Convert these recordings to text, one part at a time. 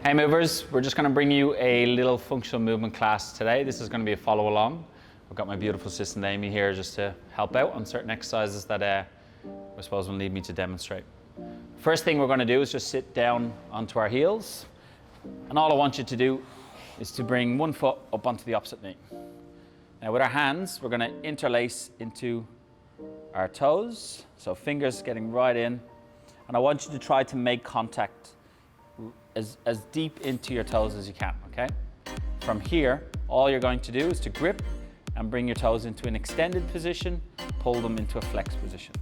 Hey movers, we're just going to bring you a little functional movement class today. This is going to be a follow along. I've got my beautiful assistant Amy here just to help out on certain exercises that I suppose will need me to demonstrate. First thing we're going to do is just sit down onto our heels, and all I want you to do is to bring one foot up onto the opposite knee. Now with our hands, we're going to interlace into our toes, so fingers getting right in, and I want you to try to make contact as deep into your toes as you can, okay? From here, all you're going to do is to grip and bring your toes into an extended position, pull them into a flex position.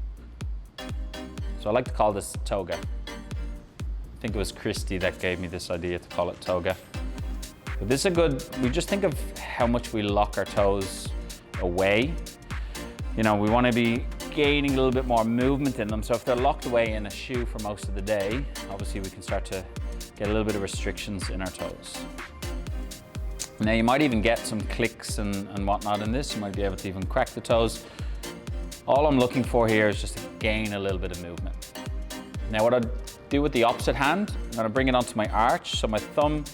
So I like to call this toga. I think it was Christy that gave me this idea to call it toga. But this is a good, we just think of how much we lock our toes away. You know, we want to be gaining a little bit more movement in them. So if they're locked away in a shoe for most of the day, obviously we can start to get a little bit of restrictions in our toes. Now you might even get some clicks and whatnot in this. You might be able to even crack the toes. All I'm looking for here is just to gain a little bit of movement. Now what I do with the opposite hand, I'm going to bring it onto my arch. So my thumb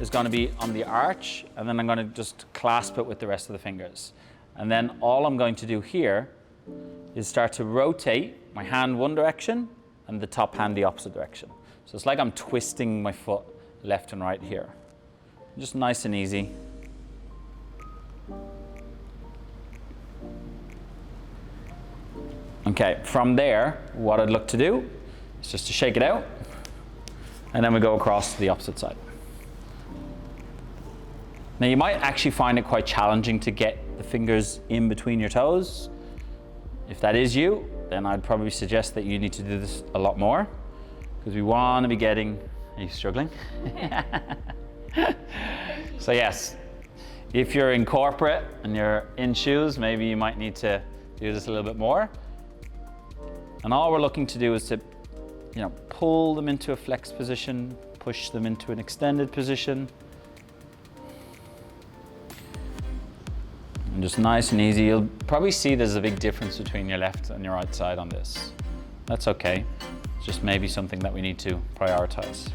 is going to be on the arch, and then I'm going to just clasp it with the rest of the fingers. And then all I'm going to do here is start to rotate my hand one direction and the top hand the opposite direction. So it's like I'm twisting my foot left and right here. Just nice and easy. Okay, from there, what I'd look to do is just to shake it out, and then we go across to the opposite side. Now you might actually find it quite challenging to get the fingers in between your toes. If that is you, then I'd probably suggest that you need to do this a lot more, because we want to be getting, are you struggling? So yes, if you're in corporate and you're in shoes, maybe you might need to do this a little bit more. And all we're looking to do is to, pull them into a flex position, push them into an extended position. And just nice and easy. You'll probably see there's a big difference between your left and your right side on this. That's okay. It's just maybe something that we need to prioritize.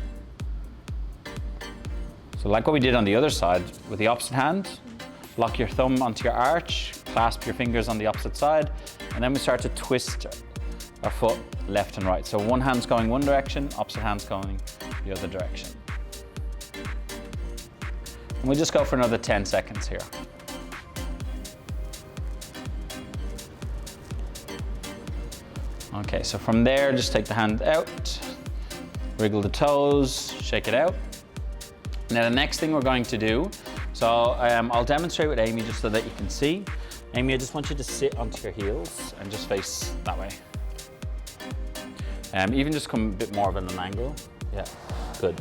So like what we did on the other side, with the opposite hand, lock your thumb onto your arch, clasp your fingers on the opposite side, and then we start to twist our foot left and right. So one hand's going one direction, opposite hand's going the other direction. And we'll just go for another 10 seconds here. Okay, so from there, just take the hand out, wriggle the toes, shake it out. Now the next thing we're going to do, so I'll demonstrate with Amy just so that you can see. Amy, I just want you to sit onto your heels and just face that way. Even just come a bit more of an angle. Yeah, good.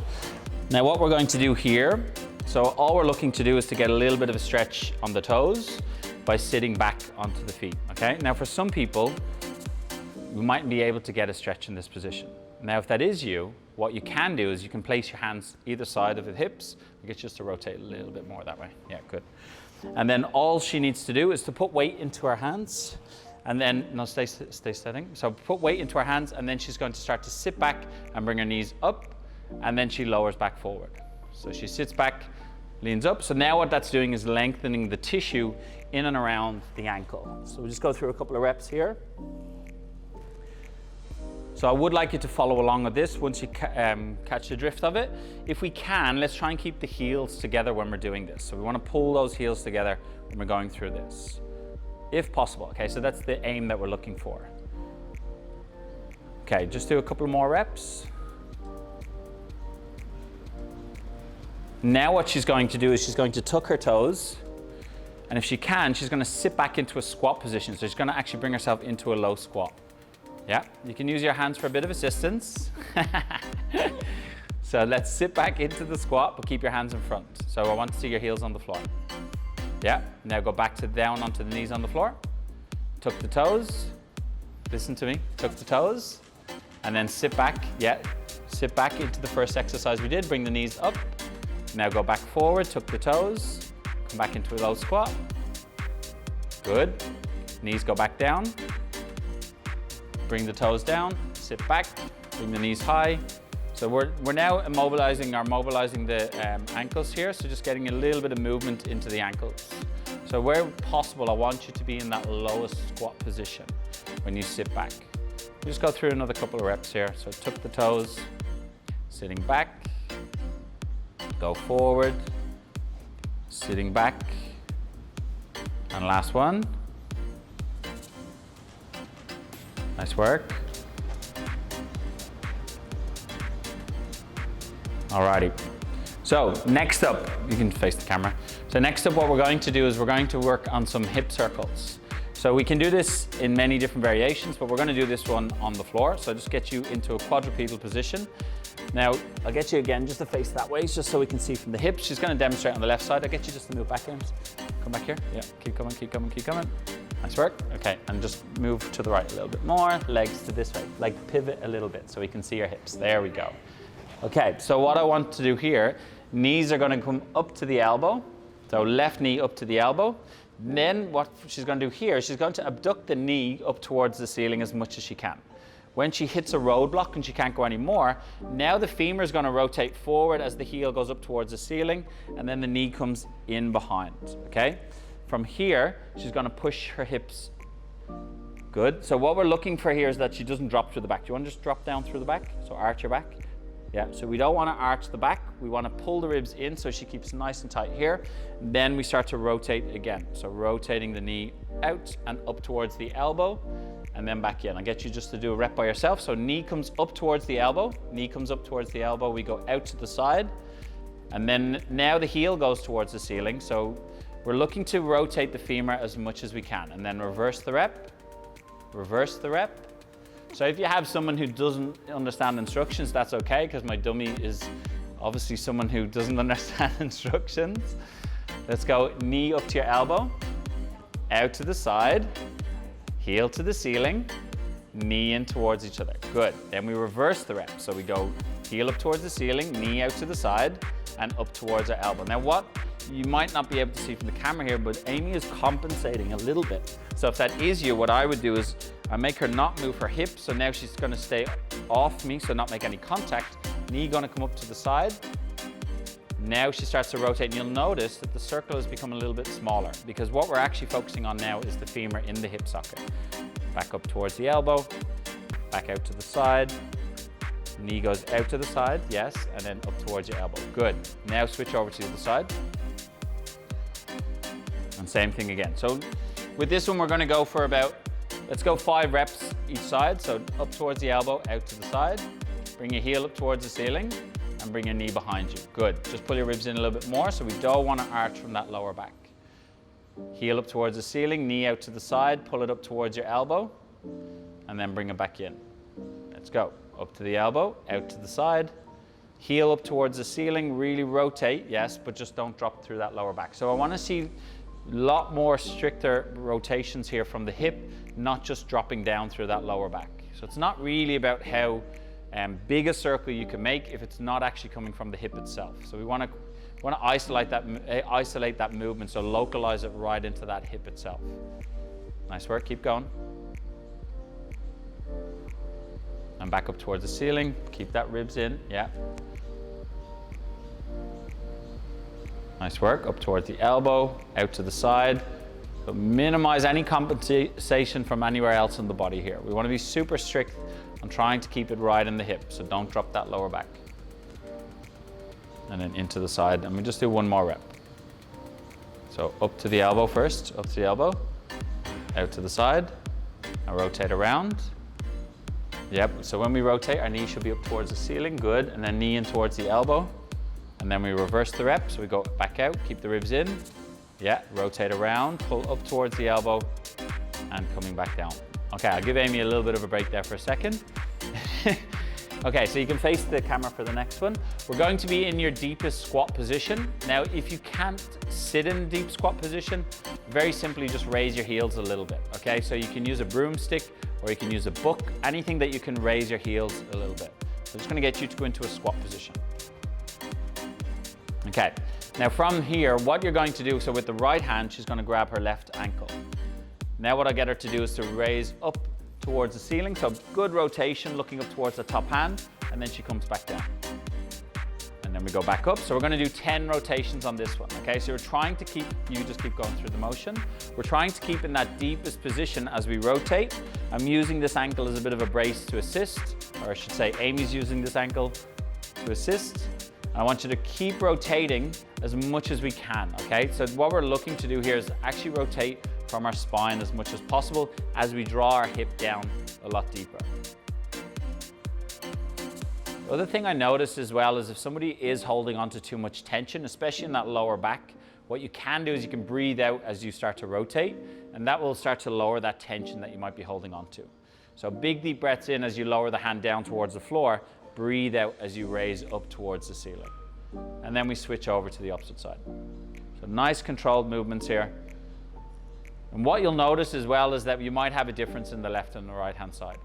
Now what we're going to do here, so all we're looking to do is to get a little bit of a stretch on the toes by sitting back onto the feet, okay? Now for some people, we mightn't be able to get a stretch in this position. Now if that is you, what you can do is you can place your hands either side of the hips. I get just to rotate a little bit more that way. Yeah, good. And then all she needs to do is to put weight into her hands, and then, no, stay steady. So put weight into her hands, and then she's going to start to sit back and bring her knees up, and then she lowers back forward. So she sits back, leans up. So now what that's doing is lengthening the tissue in and around the ankle. So we'll just go through a couple of reps here. So I would like you to follow along with this once you catch the drift of it. If we can, let's try and keep the heels together when we're doing this. So we want to pull those heels together when we're going through this, if possible. Okay, so that's the aim that we're looking for. Okay, just do a couple more reps. Now what she's going to do is she's going to tuck her toes, and if she can, she's going to sit back into a squat position. So she's going to actually bring herself into a low squat. Yeah, you can use your hands for a bit of assistance. So let's sit back into the squat, but keep your hands in front. So I want to see your heels on the floor. Yeah, now go back to down onto the knees on the floor. Tuck the toes. Listen to me, tuck the toes. And then sit back, yeah, sit back into the first exercise we did. Bring the knees up. Now go back forward, tuck the toes. Come back into a low squat. Good. Knees go back down. Bring the toes down, sit back, bring the knees high, So we're now mobilizing the ankles here, so just getting a little bit of movement into the ankles. So where possible, I want you to be in that lowest squat position when you sit back. You just go through another couple of reps here. So tuck the toes, sitting back, go forward, sitting back, and last one. Nice work. Alrighty. So next up, you can face the camera. So next up, what we're going to do is we're going to work on some hip circles. So we can do this in many different variations, but we're going to do this one on the floor. So just get you into a quadrupedal position. Now, I'll get you again just to face that way, just so we can see from the hips. She's going to demonstrate on the left side. I'll get you just to move back, James. Come back here. Yeah, keep coming, keep coming, keep coming. Nice work. Okay, and just move to the right a little bit more. Legs to this way, like pivot a little bit so we can see your hips. There we go. Okay, so what I want to do here, knees are going to come up to the elbow. So left knee up to the elbow. Then what she's going to do here, she's going to abduct the knee up towards the ceiling as much as she can. When she hits a roadblock and she can't go anymore, now the femur is going to rotate forward as the heel goes up towards the ceiling, and then the knee comes in behind, okay? From here, she's going to push her hips. Good. So what we're looking for here is that she doesn't drop through the back. Do you want to just drop down through the back? So arch your back. Yeah, so we don't want to arch the back. We want to pull the ribs in so she keeps nice and tight here. Then we start to rotate again. So rotating the knee out and up towards the elbow and then back in. I'll get you just to do a rep by yourself. So knee comes up towards the elbow. Knee comes up towards the elbow. We go out to the side. And then now the heel goes towards the ceiling. So we're looking to rotate the femur as much as we can. And then reverse the rep. Reverse the rep. So if you have someone who doesn't understand instructions, that's okay, because my dummy is obviously someone who doesn't understand instructions. Let's go knee up to your elbow, out to the side, heel to the ceiling, knee in towards each other. Good. Then we reverse the rep. So we go heel up towards the ceiling, knee out to the side, and up towards our elbow. Now what you might not be able to see from the camera here, but Amy is compensating a little bit. So if that is you, what I would do is I make her not move her hips. So now she's going to stay off me, so not make any contact. Knee going to come up to the side. Now she starts to rotate, and you'll notice that the circle has become a little bit smaller, because what we're actually focusing on now is the femur in the hip socket. Back up towards the elbow, back out to the side. Knee goes out to the side, yes, and then up towards your elbow. Good. Now switch over to the other side. And same thing again. So with this one, we're going to go for about, let's go 5 reps each side. So up towards the elbow, out to the side. Bring your heel up towards the ceiling and bring your knee behind you. Good. Just pull your ribs in a little bit more, so we don't want to arch from that lower back. Heel up towards the ceiling, knee out to the side, pull it up towards your elbow, and then bring it back in. Let's go. Up to the elbow, out to the side, heel up towards the ceiling, really rotate, yes, but just don't drop through that lower back. So I want to see a lot more stricter rotations here from the hip, not just dropping down through that lower back. So it's not really about how big a circle you can make if it's not actually coming from the hip itself. So we want to isolate that movement, so localize it right into that hip itself. Nice work, keep going. And back up towards the ceiling, keep that ribs in, yeah. Nice work, up towards the elbow, out to the side. But minimize any compensation from anywhere else in the body here. We want to be super strict on trying to keep it right in the hip, so don't drop that lower back. And then into the side, and we just do one more rep. So up to the elbow first, up to the elbow, out to the side, and rotate around. Yep, so when we rotate, our knee should be up towards the ceiling, good, and then knee in towards the elbow. And then we reverse the rep, so we go back out, keep the ribs in. Yeah, rotate around, pull up towards the elbow, and coming back down. Okay, I'll give Amy a little bit of a break there for a second. Okay, so you can face the camera for the next one. We're going to be in your deepest squat position. Now, if you can't sit in deep squat position, very simply just raise your heels a little bit, okay? So you can use a broomstick, or you can use a book, anything that you can raise your heels a little bit. So I'm just gonna get you to go into a squat position. Okay, now from here, what you're going to do, so with the right hand, she's gonna grab her left ankle. Now what I get her to do is to raise up towards the ceiling, so good rotation, looking up towards the top hand, and then she comes back down. And then we go back up. So we're going to do 10 rotations on this one, okay? So we're trying to keep, you just keep going through the motion. We're trying to keep in that deepest position as we rotate. I'm using this ankle as a bit of a brace to assist, or I should say Amy's using this ankle to assist. And I want you to keep rotating as much as we can, okay? So what we're looking to do here is actually rotate from our spine as much as possible as we draw our hip down a lot deeper. The other thing I noticed as well is if somebody is holding on to too much tension, especially in that lower back, what you can do is you can breathe out as you start to rotate, and that will start to lower that tension that you might be holding on to. So big deep breaths in as you lower the hand down towards the floor, breathe out as you raise up towards the ceiling. And then we switch over to the opposite side. So nice controlled movements here. And what you'll notice as well is that you might have a difference in the left and the right hand side.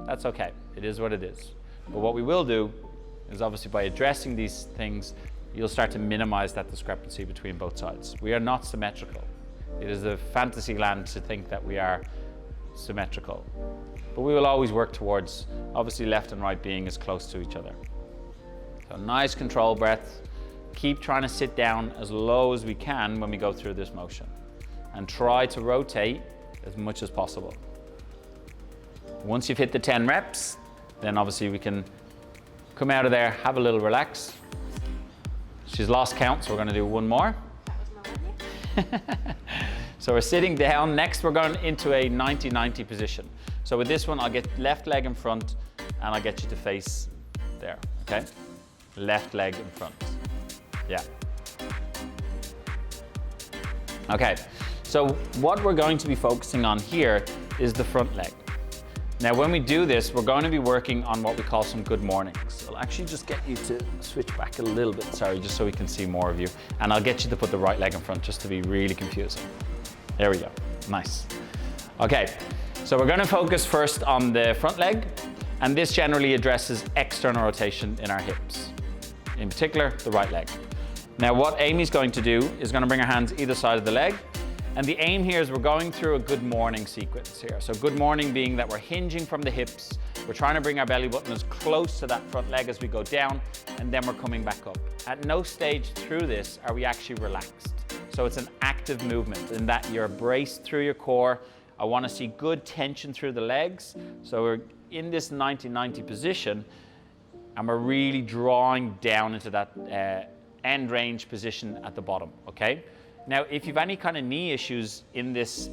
That's okay, it is what it is. But what we will do is obviously by addressing these things, you'll start to minimize that discrepancy between both sides. We are not symmetrical. It is a fantasy land to think that we are symmetrical. But we will always work towards, obviously, left and right being as close to each other. So nice control breath. Keep trying to sit down as low as we can when we go through this motion. And try to rotate as much as possible. Once you've hit the 10 reps, then obviously we can come out of there, have a little relax. She's lost count, so we're going to do one more. So we're sitting down. Next, we're going into a 90-90 position. So with this one, I'll get left leg in front, and I'll get you to face there, okay? Left leg in front. Yeah. Okay, so what we're going to be focusing on here is the front leg. Now, when we do this, we're going to be working on what we call some good mornings. I'll actually just get you to switch back a little bit, sorry, just so we can see more of you. And I'll get you to put the right leg in front just to be really confusing. There we go, nice. Okay, so we're going to focus first on the front leg, and this generally addresses external rotation in our hips, in particular, the right leg. Now, what Amy's going to do is going to bring her hands either side of the leg. And the aim here is we're going through a good morning sequence here. So good morning being that we're hinging from the hips, we're trying to bring our belly button as close to that front leg as we go down, and then we're coming back up. At no stage through this are we actually relaxed. So it's an active movement in that you're braced through your core. I want to see good tension through the legs. So we're in this 90-90 position, and we're really drawing down into that end range position at the bottom, okay? Now, if you've any kind of knee issues in this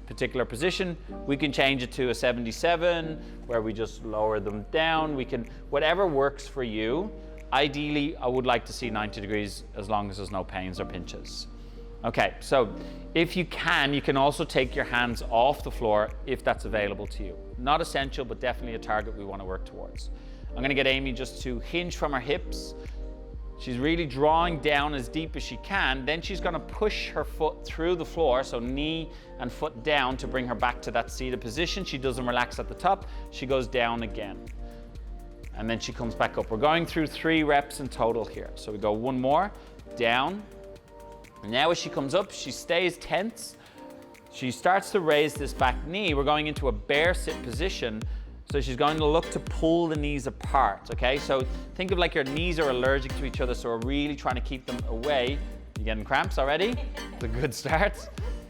particular position, we can change it to a 77, where we just lower them down. We can, whatever works for you. Ideally, I would like to see 90 degrees as long as there's no pains or pinches. Okay, so if you can also take your hands off the floor if that's available to you. Not essential, but definitely a target we want to work towards. I'm going to get Amy just to hinge from her hips. She's really drawing down as deep as she can. Then she's going to push her foot through the floor, so knee and foot down to bring her back to that seated position. She doesn't relax at the top. She goes down again. And then she comes back up. We're going through 3 reps in total here. So we go one more, down. And now as she comes up, she stays tense. She starts to raise this back knee. We're going into a bear sit position. So she's going to look to pull the knees apart, okay? So think of like your knees are allergic to each other, so we're really trying to keep them away. You getting cramps already? It's a good start.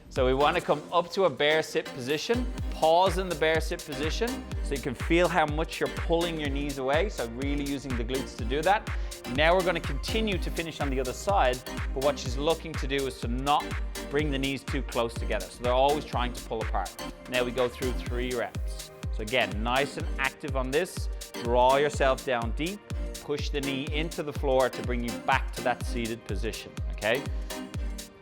So we want to come up to a bear sit position, pause in the bear sit position, so you can feel how much you're pulling your knees away, so really using the glutes to do that. Now we're going to continue to finish on the other side, but what she's looking to do is to not bring the knees too close together. So they're always trying to pull apart. Now we go through 3 reps. So again, nice and active on this. Draw yourself down deep. Push the knee into the floor to bring you back to that seated position, okay?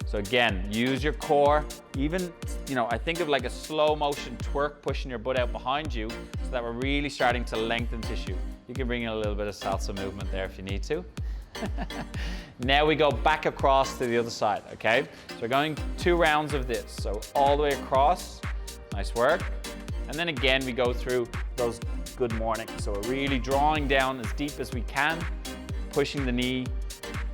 So again, use your core. Even, I think of like a slow motion twerk, pushing your butt out behind you so that we're really starting to lengthen tissue. You can bring in a little bit of salsa movement there if you need to. Now we go back across to the other side, okay? So we're going 2 rounds of this. So all the way across, nice work. And then again, we go through those good mornings. So we're really drawing down as deep as we can, pushing the knee,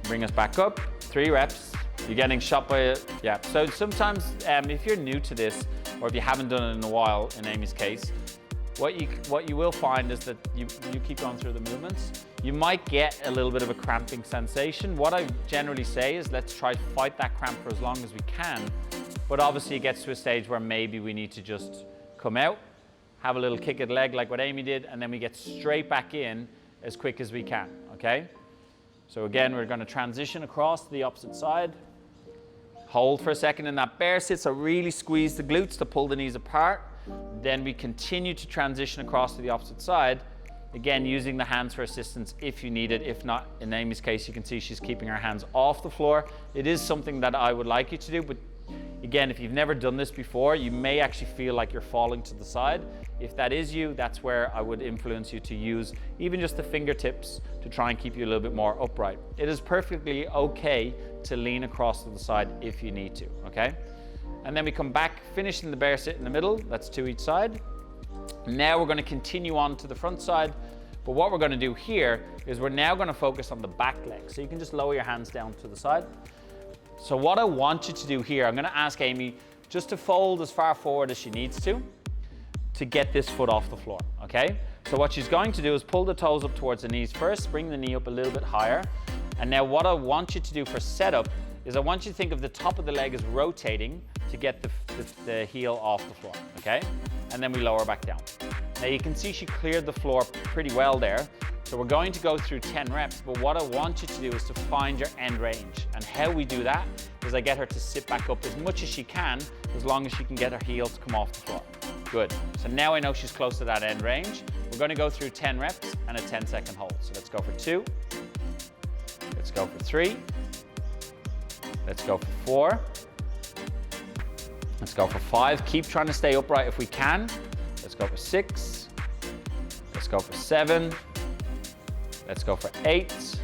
bring us back up, 3 reps. You're getting shot by it, yeah. So sometimes if you're new to this, or if you haven't done it in a while, in Amy's case, what you will find is that you keep going through the movements. You might get a little bit of a cramping sensation. What I generally say is let's try to fight that cramp for as long as we can. But obviously it gets to a stage where maybe we need to just come out, have a little kick at the leg like what Amy did, and then we get straight back in as quick as we can, okay? So again, we're going to transition across to the opposite side. Hold for a second in that bear sit, so really squeeze the glutes to pull the knees apart. Then we continue to transition across to the opposite side, again using the hands for assistance if you need it. If not, in Amy's case, you can see she's keeping her hands off the floor. It is something that I would like you to do, but again, if you've never done this before, you may actually feel like you're falling to the side. If that is you, that's where I would influence you to use even just the fingertips to try and keep you a little bit more upright. It is perfectly okay to lean across to the side if you need to, okay? And then we come back, finishing the bear sit in the middle. That's 2 each side. Now we're going to continue on to the front side. But what we're going to do here is we're now going to focus on the back leg. So you can just lower your hands down to the side. So what I want you to do here, I'm going to ask Amy just to fold as far forward as she needs to get this foot off the floor, okay? So what she's going to do is pull the toes up towards the knees first, bring the knee up a little bit higher. And now what I want you to do for setup is I want you to think of the top of the leg as rotating to get the heel off the floor, okay? And then we lower back down. Now you can see she cleared the floor pretty well there. So we're going to go through 10 reps, but what I want you to do is to find your end range. And how we do that is I get her to sit back up as much as she can, as long as she can get her heel to come off the floor. Good. So now I know she's close to that end range. We're going to go through 10 reps and a 10-second hold. So let's go for 2. Let's go for 3. Let's go for 4. Let's go for 5. Keep trying to stay upright if we can. Let's go for 6. Let's go for 7. Let's go for 8.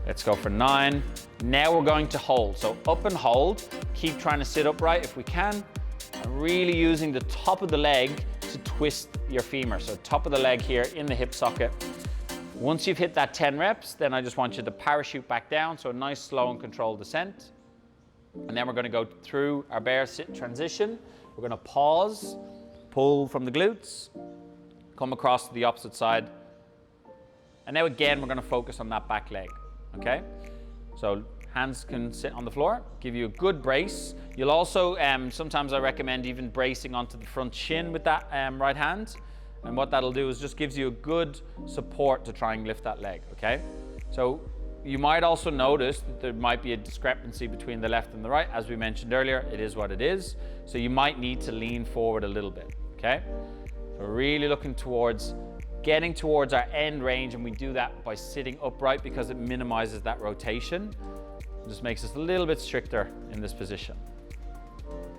Let's go for 9. Now we're going to hold. So up and hold. Keep trying to sit upright if we can. And really using the top of the leg to twist your femur. So top of the leg here in the hip socket. Once you've hit that 10 reps, then I just want you to parachute back down. So a nice slow and controlled descent. And then we're going to go through our bear sit transition. We're going to pause, pull from the glutes, come across to the opposite side. And now again, we're going to focus on that back leg, okay? So hands can sit on the floor, give you a good brace. You'll also, sometimes I recommend even bracing onto the front shin with that right hand. And what that'll do is just gives you a good support to try and lift that leg, okay? So you might also notice that there might be a discrepancy between the left and the right. As we mentioned earlier, it is what it is. So you might need to lean forward a little bit, okay? So really looking towards, getting towards our end range, and we do that by sitting upright because it minimizes that rotation. It just makes us a little bit stricter in this position.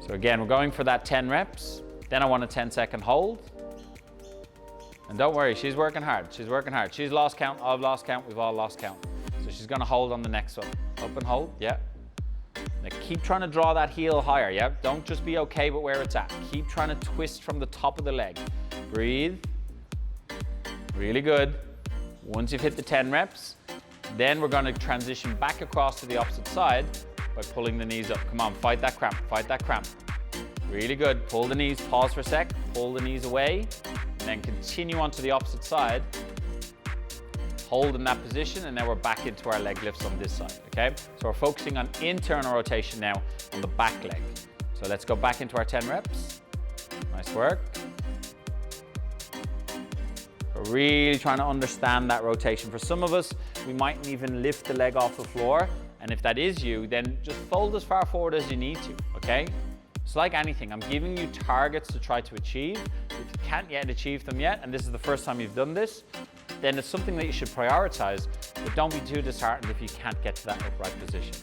So again, we're going for that 10 reps. Then I want a 10-second hold. And don't worry, she's working hard. She's working hard. She's lost count, I've lost count, we've all lost count. So she's gonna hold on the next one. Up and hold, yeah. Now keep trying to draw that heel higher, yeah? Don't just be okay with where it's at. Keep trying to twist from the top of the leg. Breathe. Really good. Once you've hit the 10 reps, then we're gonna transition back across to the opposite side by pulling the knees up. Come on, fight that cramp, fight that cramp. Really good. Pull the knees, pause for a sec, pull the knees away, and then continue on to the opposite side. Hold in that position, and now we're back into our leg lifts on this side, okay? So we're focusing on internal rotation now on the back leg. So let's go back into our 10 reps. Nice work. We're really trying to understand that rotation. For some of us, we mightn't even lift the leg off the floor, and if that is you, then just fold as far forward as you need to, okay? It's like anything, I'm giving you targets to try to achieve. If you can't yet achieve them yet, and this is the first time you've done this, then it's something that you should prioritize, but don't be too disheartened if you can't get to that upright position.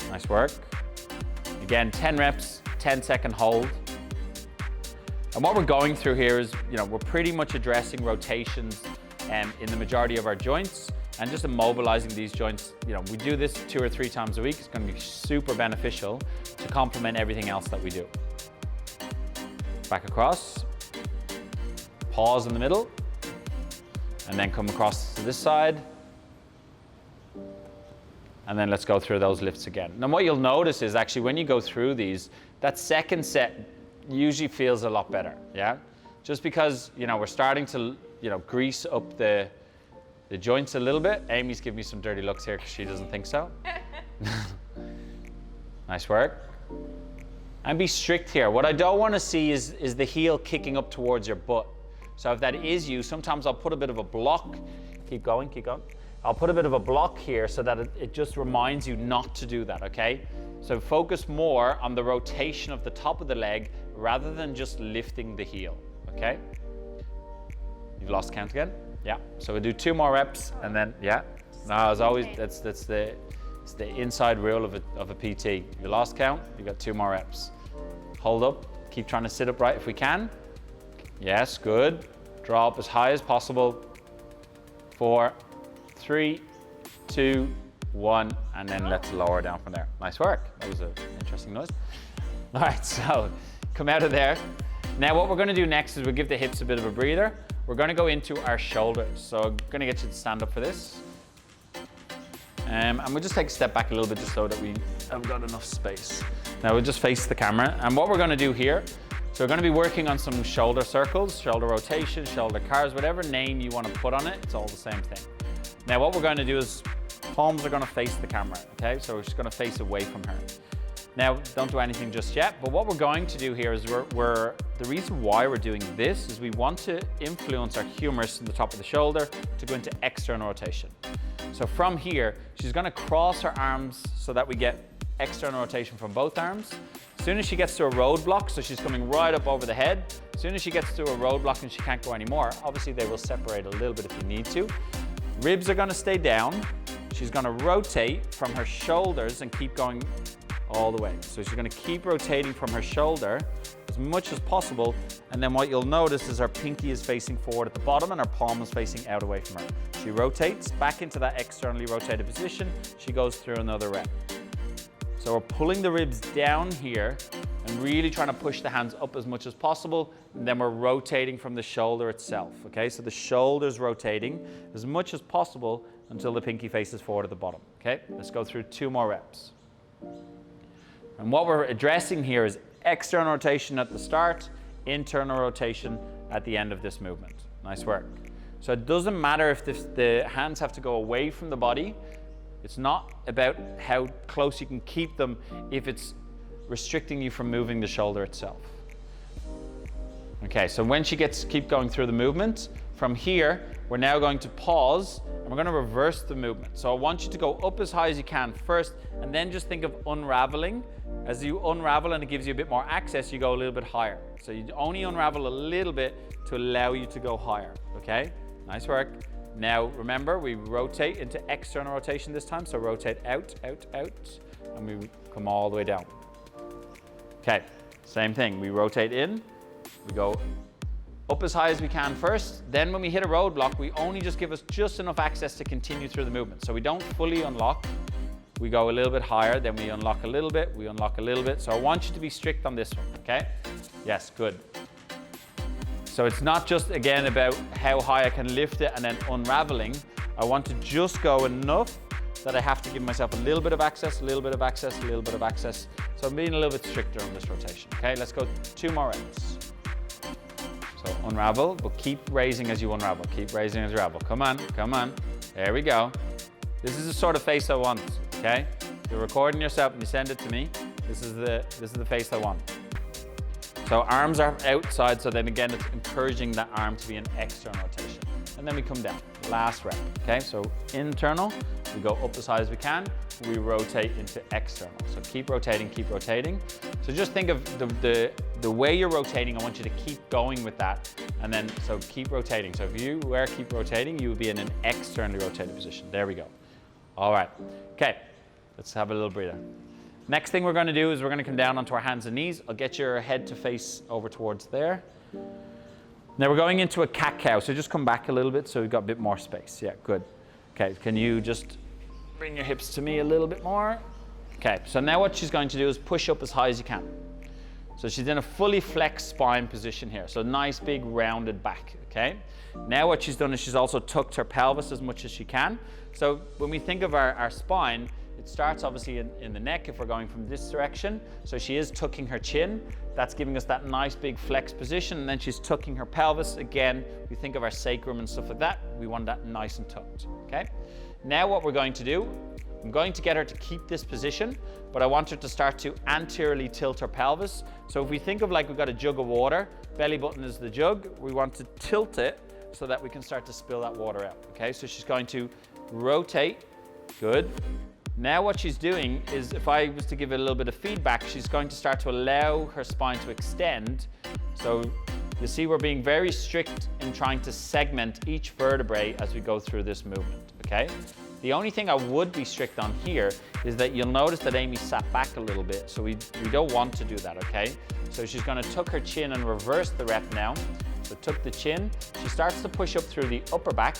Nice work. Again, 10 reps, 10-second hold. And what we're going through here is, we're pretty much addressing rotations in the majority of our joints, and just immobilizing these joints. We do this 2 or 3 times a week. It's going to be super beneficial to complement everything else that we do. Back across, pause in the middle, and then come across to this side. And then let's go through those lifts again. Now what you'll notice is actually when you go through these, that second set usually feels a lot better, yeah? just because, you know, we're starting to, you know, grease up the joints a little bit. Amy's giving me some dirty looks here because she doesn't think so. Nice work. And be strict here. What I don't want to see is the heel kicking up towards your butt. So if that is you, sometimes I'll put a bit of a block. Keep going, keep going. I'll put a bit of a block here so that it just reminds you not to do that, okay? So focus more on the rotation of the top of the leg rather than just lifting the heel, okay? You've lost count again? Yeah. So we'll do 2 more reps and then, yeah. No, as always, it's the inside rule of a PT. You lost count, you got 2 more reps. Hold up, keep trying to sit upright if we can. Yes, good. Draw up as high as possible. 4, 3, 2, 1, and then let's lower down from there. Nice work. That was an interesting noise. All right, so come out of there. Now what we're gonna do next is we'll give the hips a bit of a breather. We're gonna go into our shoulders. So I'm gonna get you to stand up for this. And we'll just take a step back a little bit just so that we have got enough space. Now we'll just face the camera. And what we're gonna do here, so we're gonna be working on some shoulder circles, shoulder rotation, shoulder cars, whatever name you wanna put on it, it's all the same thing. Now what we're gonna do is palms are gonna face the camera, okay? So we're just gonna face away from her. Now, don't do anything just yet, but what we're going to do here is the reason why we're doing this is we want to influence our humerus in the top of the shoulder to go into external rotation. So from here, she's gonna cross her arms so that we get external rotation from both arms. As soon as she gets to a roadblock, so she's coming right up over the head, as soon as she gets to a roadblock and she can't go anymore, obviously they will separate a little bit if you need to. Ribs are gonna stay down. She's gonna rotate from her shoulders and keep going all the way. So she's gonna keep rotating from her shoulder as much as possible, and then what you'll notice is her pinky is facing forward at the bottom and her palm is facing out away from her. She rotates back into that externally rotated position. She goes through another rep. So we're pulling the ribs down here and really trying to push the hands up as much as possible, and then we're rotating from the shoulder itself, okay? So the shoulder's rotating as much as possible until the pinky faces forward at the bottom, okay? Let's go through 2 more reps. And what we're addressing here is external rotation at the start, internal rotation at the end of this movement. Nice work. So it doesn't matter if the hands have to go away from the body. It's not about how close you can keep them if it's restricting you from moving the shoulder itself. Okay, so when she keep going through the movement, from here, we're now going to pause and we're going to reverse the movement. So I want you to go up as high as you can first, and then just think of unraveling. As you unravel and it gives you a bit more access, you go a little bit higher. So you only unravel a little bit to allow you to go higher, okay? Nice work. Now remember, we rotate into external rotation this time, so rotate out, out, out, and we come all the way down. Okay, same thing, we rotate in, we go up as high as we can first, then when we hit a roadblock, we only just give us just enough access to continue through the movement. So we don't fully unlock, we go a little bit higher, then we unlock a little bit, we unlock a little bit. So I want you to be strict on this one, okay? Yes, good. So it's not just, again, about how high I can lift it and then unraveling. I want to just go enough that I have to give myself a little bit of access, a little bit of access, a little bit of access. So I'm being a little bit stricter on this rotation, okay? Let's go 2 more reps. So unravel, but keep raising as you unravel. Keep raising as you unravel. Come on, come on. There we go. This is the sort of face I want, okay? You're recording yourself and you send it to me. This is the face I want. So arms are outside, so then again, it's encouraging that arm to be an external rotation. And then we come down, last rep, okay? So internal, we go up as high as we can, we rotate into external. So keep rotating, keep rotating. So just think of the way you're rotating, I want you to keep going with that. And then, so keep rotating. So if you were keep rotating, you would be in an externally rotated position. There we go. All right, okay, let's have a little breather. Next thing we're gonna do is we're gonna come down onto our hands and knees. I'll get your head to face over towards there. Now we're going into a cat-cow, so just come back a little bit so we've got a bit more space. Yeah, good. Okay, can you just bring your hips to me a little bit more? Okay, so now what she's going to do is push up as high as you can. So she's in a fully flexed spine position here. So nice big rounded back, okay? Now what she's done is she's also tucked her pelvis as much as she can. So when we think of our spine, It starts obviously in the neck if we're going from this direction. So she is tucking her chin. That's giving us that nice big flex position. And then she's tucking her pelvis. Again, we think of our sacrum and stuff like that. We want that nice and tucked, okay? Now what we're going to do, I'm going to get her to keep this position, but I want her to start to anteriorly tilt her pelvis. So if we think of like we've got a jug of water, belly button is the jug, we want to tilt it so that we can start to spill that water out, okay? So she's going to rotate, good. Now what she's doing is, if I was to give it a little bit of feedback, she's going to start to allow her spine to extend. So you see we're being very strict in trying to segment each vertebrae as we go through this movement, okay? The only thing I would be strict on here is that you'll notice that Amy sat back a little bit, so we don't want to do that, okay? So she's gonna tuck her chin and reverse the rep now. So tuck the chin, she starts to push up through the upper back.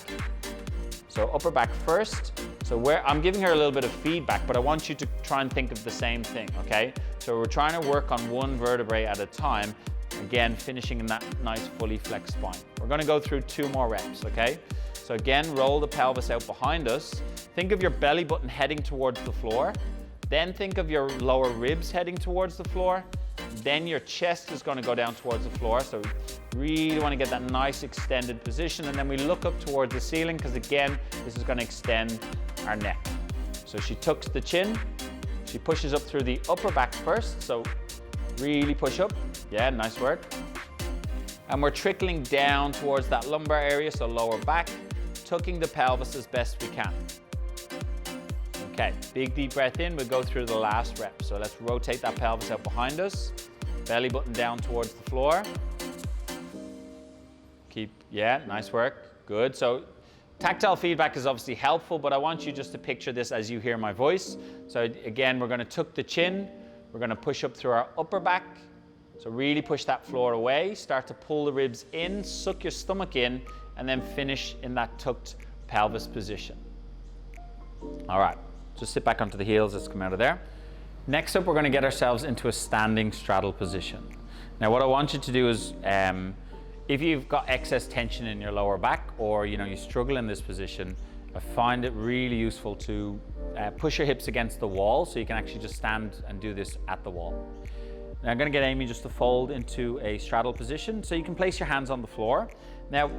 So upper back first. So I'm giving her a little bit of feedback, but I want you to try and think of the same thing, okay? So we're trying to work on one vertebrae at a time, again, finishing in that nice fully flexed spine. We're gonna go through 2 more reps, okay? So again, roll the pelvis out behind us. Think of your belly button heading towards the floor. Then think of your lower ribs heading towards the floor. Then your chest is gonna go down towards the floor. So really wanna get that nice extended position. And then we look up towards the ceiling, because again, this is gonna extend our neck. So she tucks the chin. She pushes up through the upper back first. So really push up. Yeah, nice work. And we're trickling down towards that lumbar area, so lower back, tucking the pelvis as best we can. Okay, big deep breath in, we'll go through the last rep. So let's rotate that pelvis out behind us, belly button down towards the floor. Yeah, nice work, good. So tactile feedback is obviously helpful, but I want you just to picture this as you hear my voice. So again, we're gonna tuck the chin, we're gonna push up through our upper back. So really push that floor away, start to pull the ribs in, suck your stomach in, and then finish in that tucked pelvis position. All right, just sit back onto the heels, let's come out of there. Next up, we're gonna get ourselves into a standing straddle position. Now what I want you to do is, if you've got excess tension in your lower back, or you struggle in this position, I find it really useful to push your hips against the wall so you can actually just stand and do this at the wall. Now I'm gonna get Amy just to fold into a straddle position, so you can place your hands on the floor. Now,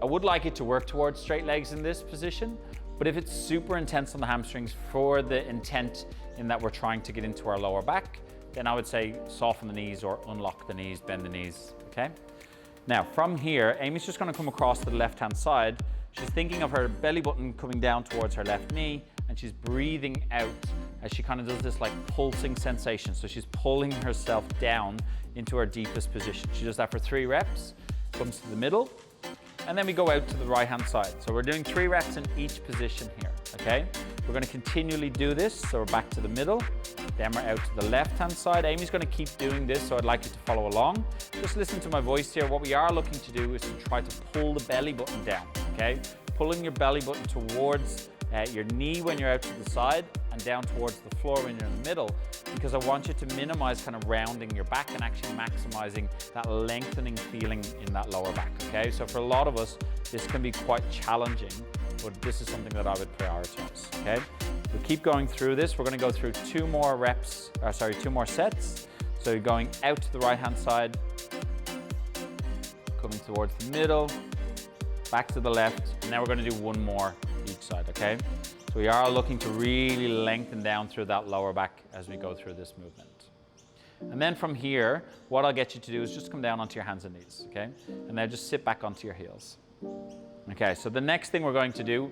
I would like you to work towards straight legs in this position, but if it's super intense on the hamstrings for the intent in that we're trying to get into our lower back, then I would say soften the knees or unlock the knees, bend the knees, okay? Now from here, Amy's just gonna come across to the left-hand side. She's thinking of her belly button coming down towards her left knee, and she's breathing out as she kind of does this like pulsing sensation. So she's pulling herself down into her deepest position. She does that for 3 reps, comes to the middle, and then we go out to the right-hand side. So we're doing 3 reps in each position here, okay? We're gonna continually do this, so we're back to the middle, then we're out to the left-hand side. Amy's gonna keep doing this, so I'd like you to follow along. Just listen to my voice here. What we are looking to do is to try to pull the belly button down, okay? Pulling your belly button towards your knee when you're out to the side, and down towards the floor when you're in the middle, because I want you to minimize kind of rounding your back and actually maximizing that lengthening feeling in that lower back, okay? So for a lot of us, this can be quite challenging, but this is something that I would prioritize, okay? We'll keep going through this. We're gonna go through 2 more reps, 2 more sets. So you're going out to the right-hand side, coming towards the middle, back to the left, and now we're gonna do 1 more each side, okay? So we are looking to really lengthen down through that lower back as we go through this movement. And then from here, what I'll get you to do is just come down onto your hands and knees, okay? And now just sit back onto your heels. Okay, so the next thing we're going to do,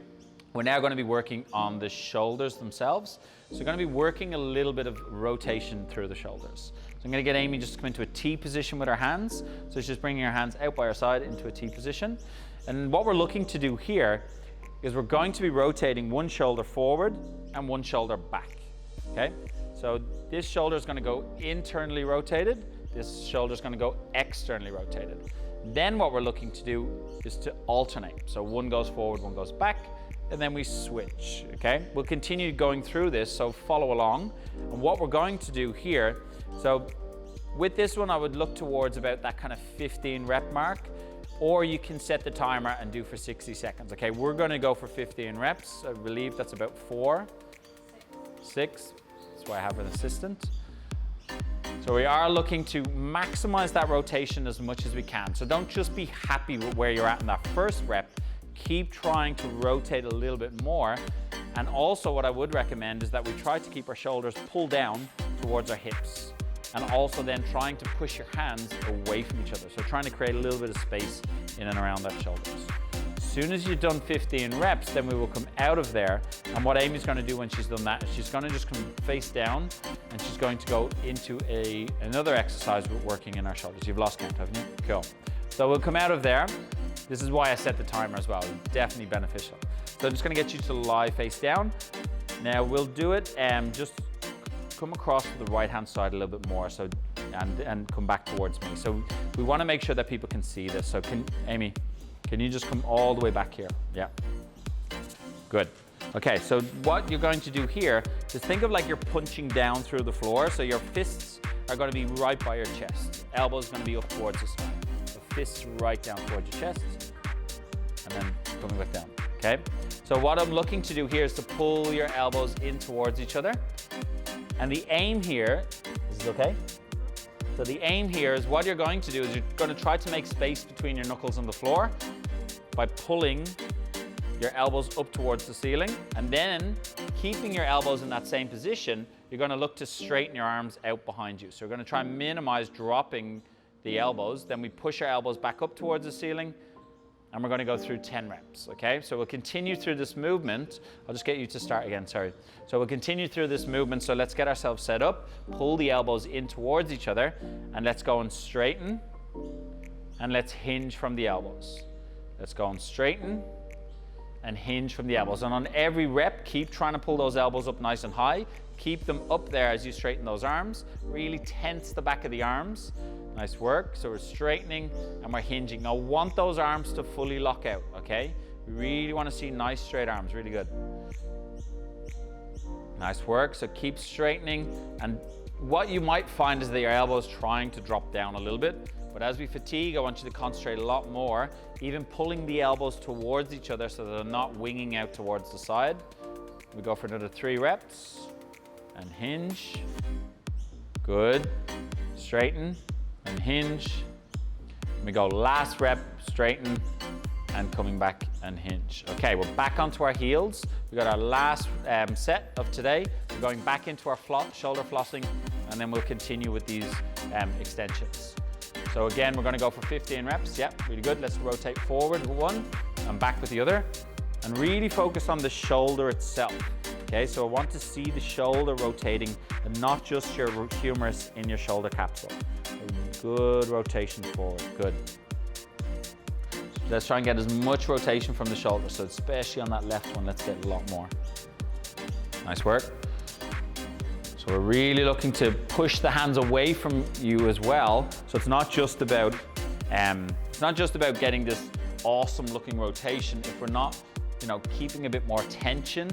we're now going to be working on the shoulders themselves. So we're going to be working a little bit of rotation through the shoulders. So I'm going to get Amy just to come into a T position with her hands. So she's bringing her hands out by her side into a T position. And what we're looking to do here is we're going to be rotating one shoulder forward and one shoulder back, okay? So this shoulder is going to go internally rotated. This shoulder is going to go externally rotated. Then what we're looking to do is to alternate. So one goes forward, one goes back, and then we switch, okay? We'll continue going through this, so follow along. And what we're going to do here, so with this one, I would look towards about that kind of 15 rep mark, or you can set the timer and do for 60 seconds, okay? We're gonna go for 15 reps. I believe that's about 4. 6. That's why I have an assistant. So we are looking to maximize that rotation as much as we can. So don't just be happy with where you're at in that first rep. Keep trying to rotate a little bit more. And also what I would recommend is that we try to keep our shoulders pulled down towards our hips. And also then trying to push your hands away from each other. So trying to create a little bit of space in and around our shoulders. As soon as you've done 15 reps, then we will come out of there. And what Amy's going to do when she's done that is she's going to just come face down and she's going to go into another exercise with working in our shoulders. You've lost count, haven't you? Cool. So we'll come out of there. This is why I set the timer as well. Definitely beneficial. So I'm just going to get you to lie face down. Now we'll do it just come across to the right hand side a little bit more, so and come back towards me. So we want to make sure that people can see this. So Amy, can you just come all the way back here? Yeah. Good. Okay, so what you're going to do here is think of like you're punching down through the floor. So your fists are going to be right by your chest. Elbows going to be up towards the spine. So fists right down towards your chest, and then coming back down. Okay. So what I'm looking to do here is to pull your elbows in towards each other. And the aim here, is this okay? So the aim here is what you're going to do is you're going to try to make space between your knuckles on the floor by pulling your elbows up towards the ceiling, and then keeping your elbows in that same position, you're going to look to straighten your arms out behind you. So we're going to try and minimize dropping the elbows. Then we push our elbows back up towards the ceiling, and we're going to go through 10 reps, okay? So we'll continue through this movement. I'll just get you to start again, sorry. So we'll continue through this movement. So let's get ourselves set up, pull the elbows in towards each other, and let's go and straighten, and let's hinge from the elbows. Let's go and straighten, and hinge from the elbows. And on every rep, keep trying to pull those elbows up nice and high. Keep them up there as you straighten those arms. Really tense the back of the arms. Nice work. So we're straightening and we're hinging. Now, want those arms to fully lock out, okay? We really want to see nice straight arms. Really good. Nice work. So keep straightening. And what you might find is that your elbows trying to drop down a little bit. But as we fatigue, I want you to concentrate a lot more, even pulling the elbows towards each other so that they're not winging out towards the side. We go for another 3 reps and hinge. Good. Straighten and hinge. We go last rep, straighten and coming back and hinge. Okay, we're back onto our heels. We got our last set of today. We're going back into our shoulder flossing, and then we'll continue with these extensions. So again, we're going to go for 15 reps. Yep, really good. Let's rotate forward with one and back with the other, and really focus on the shoulder itself. Okay, so I want to see the shoulder rotating and not just your humerus in your shoulder capsule. Good rotation forward, good. Let's try and get as much rotation from the shoulder. So especially on that left one, let's get a lot more. Nice work. So we're really looking to push the hands away from you as well. So it's not just about getting this awesome looking rotation. If we're not, keeping a bit more tension,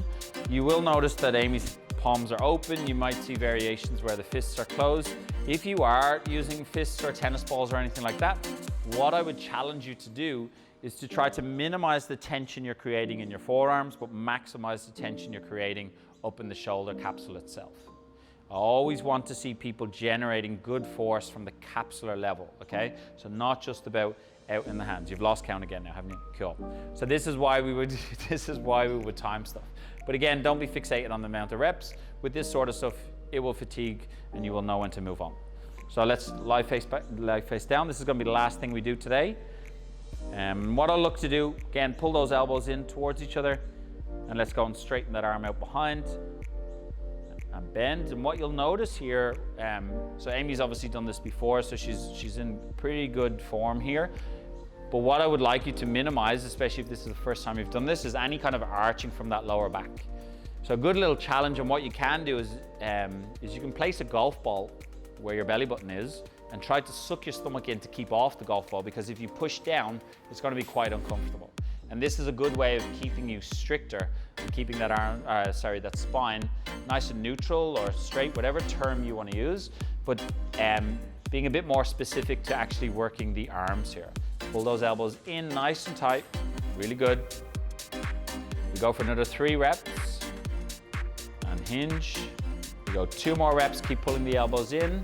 you will notice that Amy's palms are open. You might see variations where the fists are closed. If you are using fists or tennis balls or anything like that, what I would challenge you to do is to try to minimize the tension you're creating in your forearms, but maximize the tension you're creating up in the shoulder capsule itself. I always want to see people generating good force from the capsular level, okay? So not just about out in the hands. You've lost count again now, haven't you? Cool. So this is why we would time stuff. But again, don't be fixated on the amount of reps. With this sort of stuff, it will fatigue and you will know when to move on. So let's lie face down. This is going to be the last thing we do today. What I'll look to do, again, pull those elbows in towards each other, and let's go and straighten that arm out behind and bend. And what you'll notice here, so Amy's obviously done this before, so she's in pretty good form here. But what I would like you to minimize, especially if this is the first time you've done this, is any kind of arching from that lower back. So a good little challenge, and what you can do is you can place a golf ball where your belly button is and try to suck your stomach in to keep off the golf ball, because if you push down, it's going to be quite uncomfortable. And this is a good way of keeping you stricter and keeping that arm, that spine nice and neutral or straight, whatever term you want to use, but being a bit more specific to actually working the arms here. Pull those elbows in nice and tight, really good. We go for another 3 reps and hinge. You go 2 more reps, keep pulling the elbows in.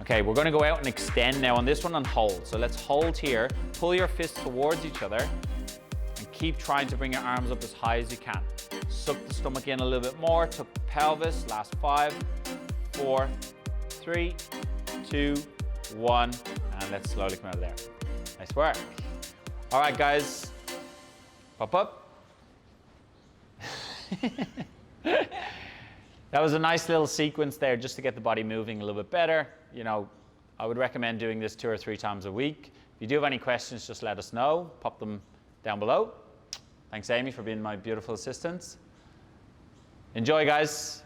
Okay, we're gonna go out and extend now on this one and hold. So let's hold here, pull your fists towards each other and keep trying to bring your arms up as high as you can. Suck the stomach in a little bit more, tuck the pelvis, last 5, 4, 3, 2, 1, and let's slowly come out of there. Nice work. All right, guys, pop up. That was a nice little sequence there just to get the body moving a little bit better. You know, I would recommend doing this 2 or 3 times a week. If you do have any questions, just let us know. Pop them down below. Thanks, Amy, for being my beautiful assistant. Enjoy, guys.